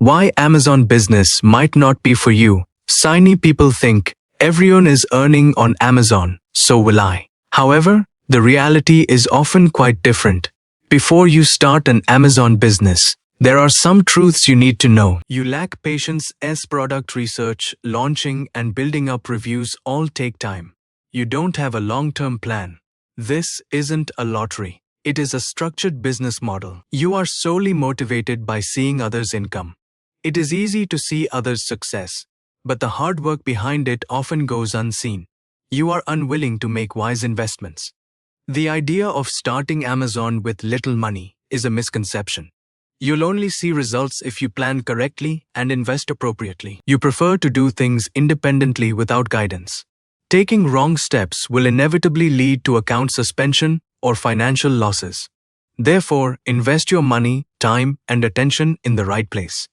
Why Amazon business might not be for you. Shiny people think everyone is earning on Amazon, so will I. However, the reality is often quite different. Before you start an Amazon business, there are some truths you need to know. You lack patience as product research, launching and building up reviews all take time. You don't have a long-term plan. This isn't a lottery. It is a structured business model. You are solely motivated by seeing others' income. It is easy to see others' success, but the hard work behind it often goes unseen. You are unwilling to make wise investments. The idea of starting Amazon with little money is a misconception. You'll only see results if you plan correctly and invest appropriately. You prefer to do things independently without guidance. Taking wrong steps will inevitably lead to account suspension or financial losses. Therefore, invest your money, time, and attention in the right place.